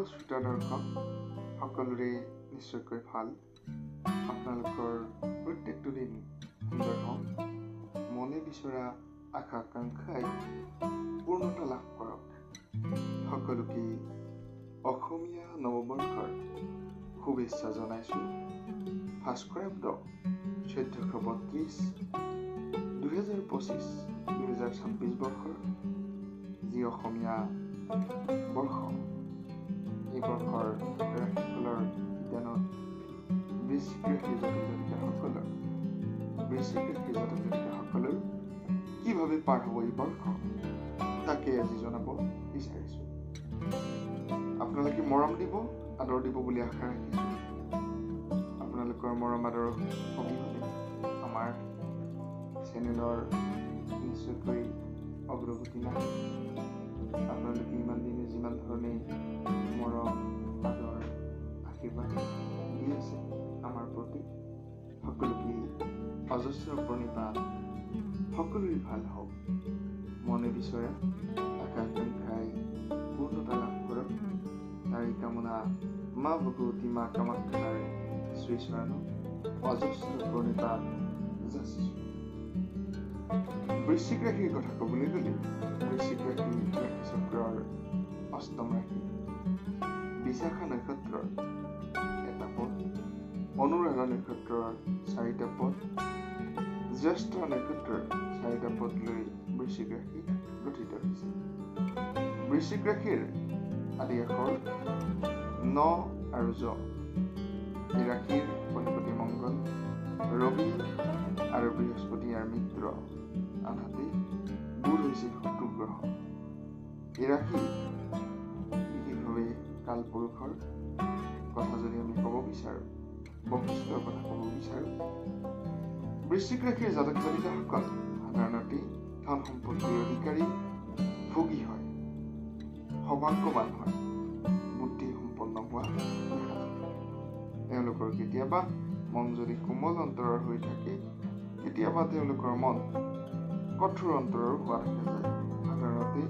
শ্ৰোতা দৰ্শক সকলোৰে নিশ্চয়কৈ ভাল। আপোনালোকৰ প্ৰত্যেকটো দিন সুন্দৰ হওক, মনে বিচৰা আশা আকাংক্ষাই পূৰ্ণতা লাভ কৰক। সকলোকে অসমীয়া নৱবৰ্ষৰ শুভেচ্ছা জনাইছোঁ। ভাস্কৰাব্দ 1432 2025 বৰ্ষৰ যি অসমীয়া বৰ্ষ, এই বৰ্ষৰ ৰাশিফলৰ বিজ্ঞানত বৃশ্চিক ৰাশিৰ জাতক জাতিকাসকলৰ কিভাৱে পাৰ হ'ব এই বৰ্ষ, তাকে আজি জনাব বিচাৰিছোঁ। আপোনালোকে মৰম দিব, আদৰ দিব বুলি আশা ৰাখিছোঁ। আপোনালোকৰ মৰম আদৰ অবিহনে আমাৰ চেনেলৰ নিশ্চয়কৈ অগ্ৰগতি নাই। আপোনালোকে ইমান দিনে যিমান ধৰণে মৰম আদৰ আশীৰ্বাদ দি আছে আমাৰ প্ৰতি, সকলোকে অজস্ৰ প্ৰণিপাত। সকলোৰে ভাল হওক, মনে বিচৰা আশা আকাংক্ষাই পূৰ্ণতা লাভ কৰক, তাৰে কামনা মা ভগৱতী মা কামাখ্যাৰ শ্ৰীচৰণত অজস্ৰ প্ৰণিপাত যাচিছোঁ। বৃশ্চিক ৰাশিৰ কথা ক'বলৈ গ'লে, বৃশ্চিক ৰাশি চক্ৰৰ অষ্টম ৰাশি, বিশাখা নক্ষত্ৰৰ এটা পদ, অনুৰাধা নক্ষত্ৰৰ 4টা পদ, জ্যেষ্ঠ নক্ষত্ৰৰ 4টা পদ লৈ বৃশ্চিক ৰাশি গঠিত হৈছে। বৃশ্চিক ৰাশিৰ আদি আখৰ ন আৰু জ। এই ৰাশিৰ অধিপতি মংগল, ৰবি আৰু বৃহস্পতি ইয়াৰ মিত্ৰ, আনহাতে বুধ হৈছে শত্ৰু গ্ৰহ। এই ৰাশি বিশেষভাৱে কালপুৰুষৰ কথা যদি আমি ক'ব বিচাৰোঁ, বৈশিষ্ট্যৰ কথা ক'ব বিচাৰোঁ, বৃশ্চিক ৰাশিৰ জাতক জাতিকাসকল সাধাৰণতে ধন সম্পত্তিৰ অধিকাৰী, ভোগী হয়, সৌভাগ্যৱান হয়, বুদ্ধি সম্পন্ন হোৱা দেখা যায়। তেওঁলোকৰ কেতিয়াবা মন যদি কোমল অন্তৰৰ হৈ থাকে, কেতিয়াবা তেওঁলোকৰ মন কঠোৰ অন্তৰৰ হোৱা দেখা যায়। সাধাৰণতে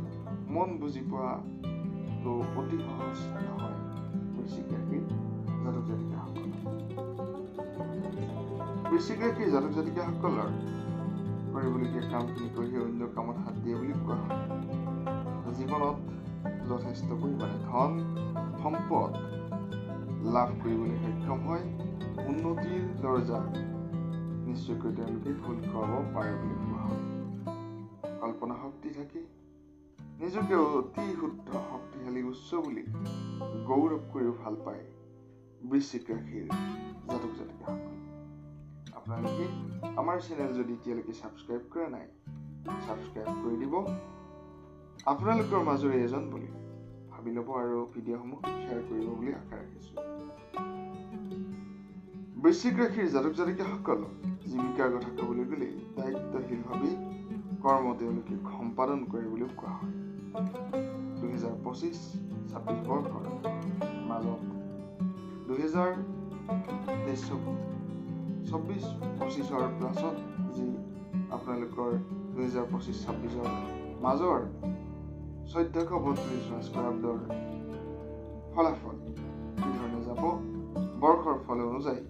মন বুজি পোৱাটো অতি সহজ নহয় বৃশ্চিক ৰাশিৰ জাতক জাতিকাসকলৰ। বৃশ্চিক ৰাশিৰ জাতক জাতিকাসকলৰ কৰিবলগীয়া কামখিনি কৰি অন্য কামত হাত দিয়ে বুলি কোৱা হয়। জীৱনত যথেষ্ট পৰিমাণে ধন সম্পদ লাভ কৰিবলৈ সক্ষম হয়, উন্নতিৰ দৰ্জা নিশ্চয়কৈ তেওঁলোকে খোল খুৱাব পাৰে বুলি কোৱা হয়। কল্পনা শক্তি থাকে, নিজকে অতি শুদ্ধ শক্তিশালী উচ্চ বুলি গৌৰৱ কৰিও ভাল পায় বৃশ্চিক ৰাশিৰ জাতক জাতিকাসকল। আপোনালোকে আমাৰ চেনেল যদি এতিয়ালৈকে ছাবস্ক্ৰাইব কৰা নাই, ছাবস্ক্ৰাইব কৰি দিব। আপোনালোকৰ মাজৰে এজন বুলি ভাবি ল'ব আৰু ভিডিঅ'সমূহ শ্বেয়াৰ কৰিব বুলি আশা ৰাখিছোঁ। বৃশ্চিক ৰাশিৰ জাতক জাতিকাসকলক জীৱিকাৰ কথা ক'বলৈ গ'লে দায়িত্বশীলভাৱে কৰ্ম তেওঁলোকে সম্পাদন কৰে বুলিও কোৱা হয়। 2025-26 বৰ্ষৰ মাজত 2024-25ৰ প্লাছত যি আপোনালোকৰ 2025-26ৰ মাজৰ 1432 ভাস্কৰাব্দৰ ফলাফল কি ধৰণে যাব, বৰ্ষৰ ফল অনুযায়ী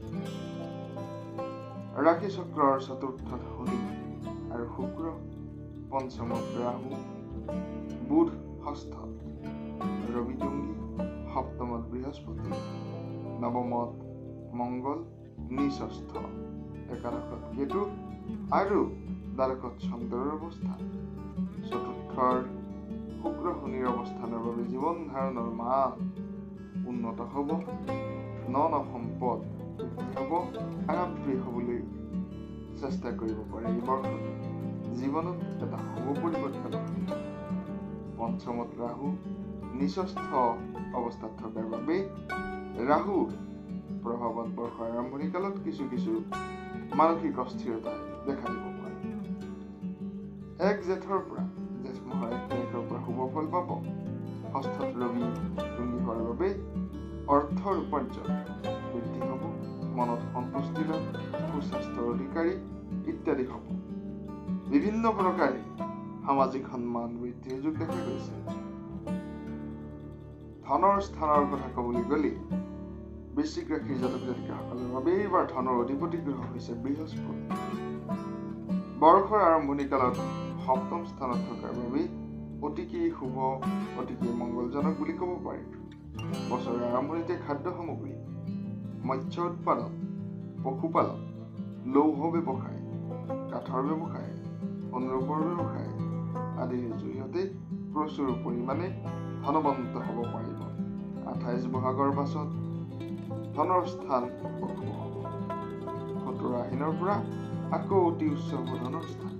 ৰাশি চক্ৰৰ চতুৰ্থত শনি আৰু শুক্ৰ, পঞ্চমত ৰাহু, বুধ ষষ্ঠত, ৰবি জুংগী, সপ্তমত বৃহস্পতি, নৱমত মংগল, নিষষ্ঠ, একাদশত কেতু আৰু দ্বাদশত চন্দ্ৰৰ অৱস্থান। চতুৰ্থৰ শুক্ৰ শনিৰ অৱস্থানৰ বাবে জীৱন ধাৰণৰ মান উন্নত হ'ব, ন সম্পদ বৃদ্ধি হ'ব, আৰামপ্ৰিয় হ'বলৈ চেষ্টা কৰিব পাৰে। এই বৰ্ষত জীৱনত এটা শুভ পৰিৱৰ্তন। পঞ্চমত ৰাহু নিষষ্ঠ অৱস্থাত থকাৰ বাবে ৰাহুৰ প্ৰভাৱত বৰ্ষৰ আৰম্ভণি কালত কিছু মানসিক অস্থিৰতা দেখা দিব পাৰে। 1 জেঠৰ পৰা জেঠ মাহৰ 1 তাৰিখৰ পৰা শুভ ফল পাব। ষষ্ঠত ৰবি জুংগী হোৱাৰ বাবে অৰ্থৰ উপাৰ্জন বৃদ্ধি হ'ব, মনত সন্তুষ্টি লাভ, সুস্বাস্থ্যৰ অধিকাৰী ইত্যাদি হ'ব। বিভিন্ন প্ৰকাৰে সামাজিক সন্মান বৃদ্ধিৰ যুগ দেখা গৈছে। ধনৰ স্থানৰ কথা ক'বলৈ গ'লে বৃশ্চিক ৰাশিৰ জাতক জাতিকাসকলৰ বাবে এইবাৰ ধনৰ অধিপতি গ্ৰহ হৈছে বৃহস্পতি। বৰ্ষৰ আৰম্ভণি কালত সপ্তম স্থানত থকাৰ বাবে অতিকে শুভ, অতিকে মংগলজনক বুলি ক'ব পাৰি। বছৰৰ আৰম্ভণিতে খাদ্য সামগ্ৰী, মৎস্য উৎপাদন, পশুপালন, লৌহ ব্যৱসায়, কাঠৰ ব্যৱসায়, অনুৰূপৰ ব্যৱসায় আদিৰ জৰিয়তে প্ৰচুৰ পৰিমাণে ধনৱন্ত হ'ব পাৰিব। 28 বহাগৰ পাছত ধনৰ স্থান অশুভ হ'ব। 17 আহিনৰ পৰা আকৌ অতি উচ্চ হ'ব ধনৰ স্থান।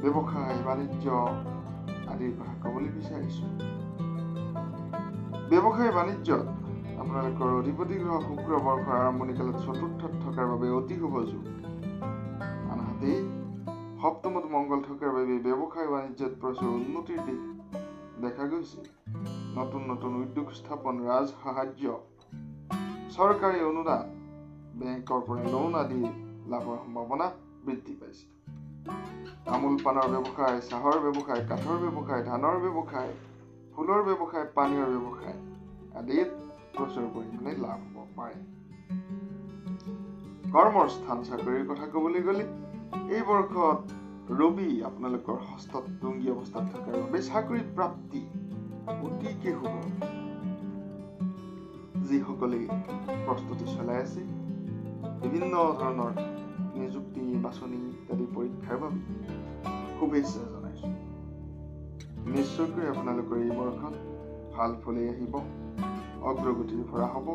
ব্যৱসায় বাণিজ্য আদিৰ কথা ক'বলৈ বিচাৰিছো। ব্যৱসায় বাণিজ্যত আপোনালোকৰ অধিপতি গ্ৰহ শুক্ৰ বৰ্ষৰ আৰম্ভণি কালত চতুৰ্থত থকাৰ বাবে অতি শুভ যোগ। আনহাতে সপ্তমত মংগল থকাৰ বাবে ব্যৱসায় বাণিজ্যত প্ৰচুৰ উন্নতিৰ দিশ দেখা গৈছে। নতুন নতুন উদ্যোগ স্থাপন, ৰাজ সাহায্য, চৰকাৰী অনুদান, বেংকৰ পৰা লোন আদি লাভৰ সম্ভাৱনা বৃদ্ধি পাইছে। তামোল পাণৰ ব্যৱসায়, চাহৰ ব্যৱসায়, কাঠৰ ব্যৱসায়, ধানৰ ব্যৱসায়, ফুলৰ ব্যৱসায়, পানীয়ৰ ব্যৱসায় আদিত প্ৰচুৰ পৰিমাণে লাভ হ'ব পাৰে। কৰ্মৰ স্থান চাকৰিৰ কথা ক'বলৈ গ'লে এই বৰ্ষত ৰবি আপোনালোকৰ ষষ্ঠত তুংগী অৱস্থাত থকাৰ বাবে চাকৰি প্ৰাপ্তি অতিকে শুভ। যিসকলে প্ৰস্তুতি চলাই আছে বিভিন্ন ধৰণৰ নিযুক্তি বাছনি ইত্যাদি পৰীক্ষাৰ বাবে শুভেচ্ছা জনাইছো। নিশ্চয়কৈ আপোনালোকৰ এই বৰ্ষত ভাল ফলেই আহিব, অগ্ৰগতিৰ ভৰা হ'ব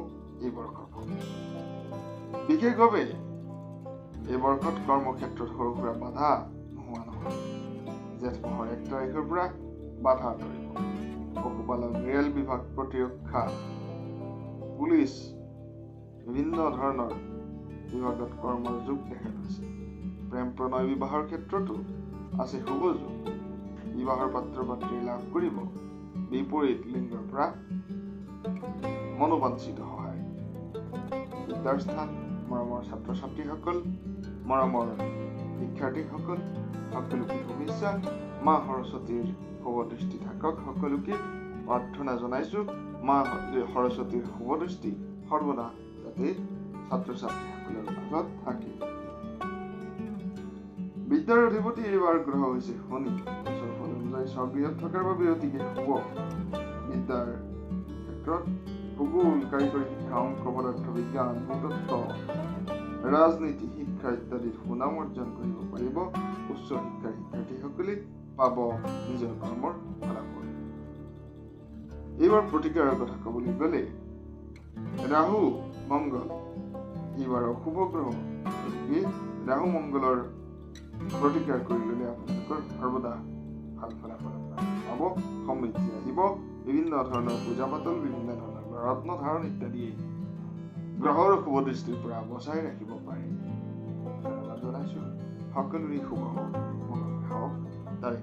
এই বৰ্ষৰ ফল। বিশেষভাৱে এই বৰ্ষত কৰ্মক্ষেত্ৰত সৰু সুৰা বাধা নোহোৱা নহয়। জেঠ মাহৰ 1 তাৰিখৰ পৰা বাধা আঁতৰিব। পশুপালন, ৰেল বিভাগ, প্ৰতিৰক্ষা, পুলিচ বিভিন্ন ধৰণৰ বিভাগত কৰ্মৰ যোগ দেখা গৈছে। প্ৰেম প্ৰণয় বিবাহৰ ক্ষেত্ৰতো আছে শুভ যোগ। বিবাহৰ পাত্ৰ পাত্ৰী লাভ কৰিব। বিপৰীত লিংগৰ পৰা মনোবাঞ্ছিত সহায়। বিদ্যাৰ স্থান, মৰমৰ ছাত্ৰ ছাত্ৰীসকল, মৰমৰ শিক্ষাৰ্থীসকল সকলোকে শুভেচ্ছা। মা সৰস্বতীৰ শুভ দৃষ্টি থাকক সকলোকে প্ৰাৰ্থনা জনাইছো। মা সৰস্বতীৰ শুভ দৃষ্টি সৰ্বদা যাতে ছাত্ৰ ছাত্ৰীসকলৰ মাজত থাকে। বিদ্যাৰ অধিপতি এইবাৰ গ্ৰহ হৈছে শনি। বছৰ ফল অনুযায়ী স্বগৃহত থকাৰ বাবে অতিকে শুভ। বিদ্যাৰ ক্ষেত্ৰত ভূগোল, কাৰিকৰী শিক্ষা, অংক, পদাৰ্থ বিজ্ঞান, ভূতত্ত্ব, ৰাজনীতি, শিক্ষা ইত্যাদিত সুনাম অৰ্জন কৰিব পাৰিব। উচ্চ শিক্ষাৰ শিক্ষাৰ্থীসকলে পাব নিজৰ কৰ্মৰ ফলাফল। এইবাৰ প্ৰতিকাৰৰ কথা ক'বলৈ গ'লে ৰাহু মংগল এইবাৰ অশুভ গ্ৰহ। ৰাহু মংগলৰ প্ৰতিকাৰ কৰি ল'লে আপোনালোকৰ সৰ্বদা ভাল ফলাফল পাব, সমৃদ্ধি আহিব। বিভিন্ন ধৰণৰ পূজা পাতল, বিভিন্ন ধৰণৰ ৰত্ন ধাৰণ ইত্যাদি গ্ৰহৰ শুভ দৃষ্টিৰ পৰা বচাই ৰাখিব পাৰে। জনাইছো সকলোৰে শুভ হওক, মংগল হওক তাৰে